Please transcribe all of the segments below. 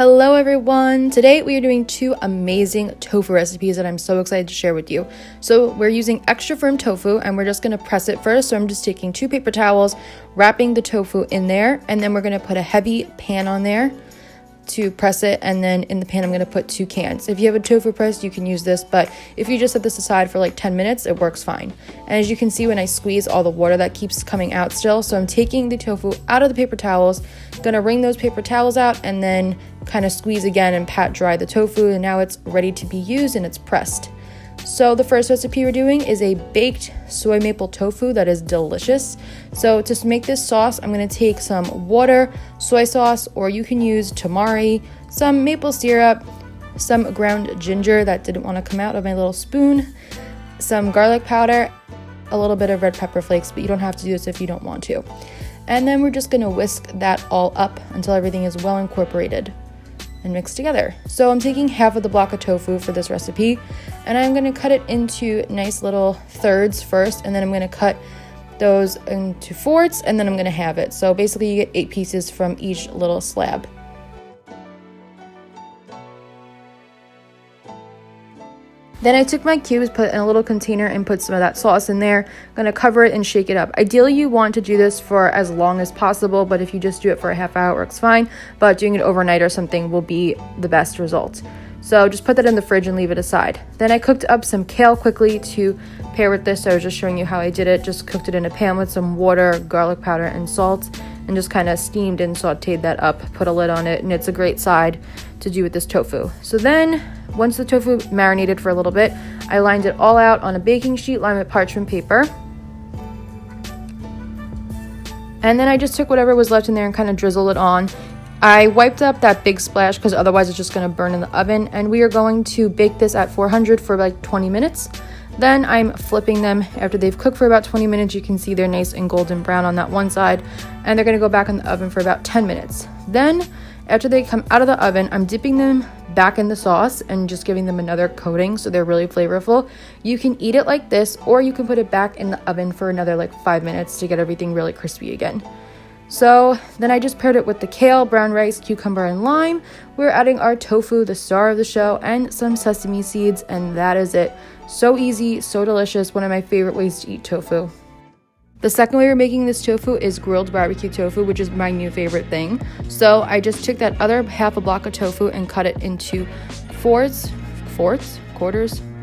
Hello everyone! Today we are doing two amazing tofu recipes that I'm so excited to share with you. So we're using extra firm tofu and we're just going to press it first. So I'm just taking 2 paper towels, wrapping the tofu in there, and then we're going to put a heavy pan on there to press it, and then in the pan I'm going to put 2 cans. If you have a tofu press you can use this, but if you just set this aside for like 10 minutes it works fine. And as you can see, when I squeeze, all the water that keeps coming out still, so I'm taking the tofu out of the paper towels, gonna wring those paper towels out and then kind of squeeze again and pat dry the tofu, and now it's ready to be used and it's pressed. So the first recipe we're doing is a baked soy maple tofu that is delicious. So to make this sauce, I'm going to take some water, soy sauce, or you can use tamari, some maple syrup, some ground ginger that didn't want to come out of my little spoon, some garlic powder, a little bit of red pepper flakes, but you don't have to do this if you don't want to. And then we're just going to whisk that all up until everything is well incorporated and mixed together. So I'm taking half of the block of tofu for this recipe, and I'm going to cut it into nice little thirds first, and then I'm going to cut those into fourths, and then I'm going to halve it. So basically you get 8 pieces from each little slab. Then I took my cubes, put in a little container, and put some of that sauce in there. I'm going to cover it and shake it up. Ideally, you want to do this for as long as possible, but if you just do it for a half hour, it works fine. But doing it overnight or something will be the best result. So just put that in the fridge and leave it aside. Then I cooked up some kale quickly to pair with this. So I was just showing you how I did it. Just cooked it in a pan with some water, garlic powder, and salt, and just kind of steamed and sauteed that up, put a lid on it, and it's a great side to do with this tofu. So then once the tofu marinated for a little bit, I lined it all out on a baking sheet lined with parchment paper. And then I just took whatever was left in there and kind of drizzled it on. I wiped up that big splash because otherwise it's just going to burn in the oven, and we are going to bake this at 400 for like 20 minutes. Then I'm flipping them after they've cooked for about 20 minutes. You can see they're nice and golden brown on that one side, and they're going to go back in the oven for about 10 minutes. Then after they come out of the oven, I'm dipping them back in the sauce and just giving them another coating so they're really flavorful. You can eat it like this, or you can put it back in the oven for another like 5 minutes to get everything really crispy again. So then I just paired it with the kale, brown rice, cucumber, and lime. We're adding our tofu, the star of the show, and some sesame seeds, and that is it. So easy, so delicious, one of my favorite ways to eat tofu. The second way we're making this tofu is grilled barbecue tofu, which is my new favorite thing. So I just took that other half a block of tofu and cut it into quarters?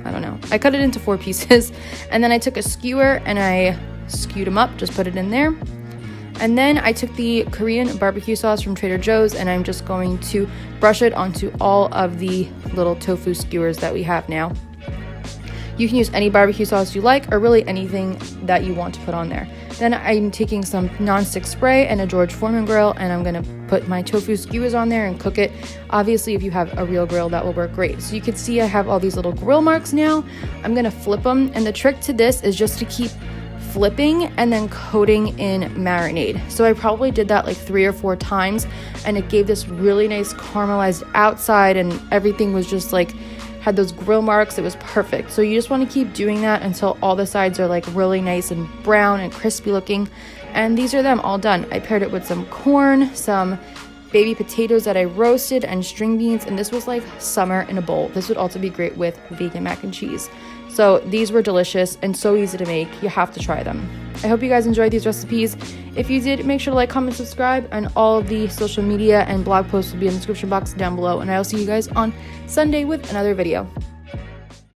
I don't know. I cut it into 4 pieces, and then I took a skewer and I skewed them up, just put it in there. And then I took the Korean barbecue sauce from Trader Joe's, and I'm just going to brush it onto all of the little tofu skewers that we have now. You can use any barbecue sauce you like, or really anything that you want to put on there. Then I'm taking some nonstick spray and a George Foreman grill, and I'm going to put my tofu skewers on there and cook it. Obviously, if you have a real grill, that will work great. So you can see I have all these little grill marks now. I'm going to flip them, and the trick to this is just to keep flipping and then coating in marinade. So I probably did that like 3 or 4 times, and it gave this really nice caramelized outside, and everything was just like had those grill marks. It was perfect. So you just want to keep doing that until all the sides are like really nice and brown and crispy looking. And these are them all done. I paired it with some corn, some baby potatoes that I roasted, and string beans, and this was like summer in a bowl. This would also be great with vegan mac and cheese. So these were delicious and so easy to make. You have to try them. I hope you guys enjoyed these recipes. If you did, make sure to like, comment, subscribe, and all of the social media and blog posts will be in the description box down below. And I'll see you guys on Sunday with another video.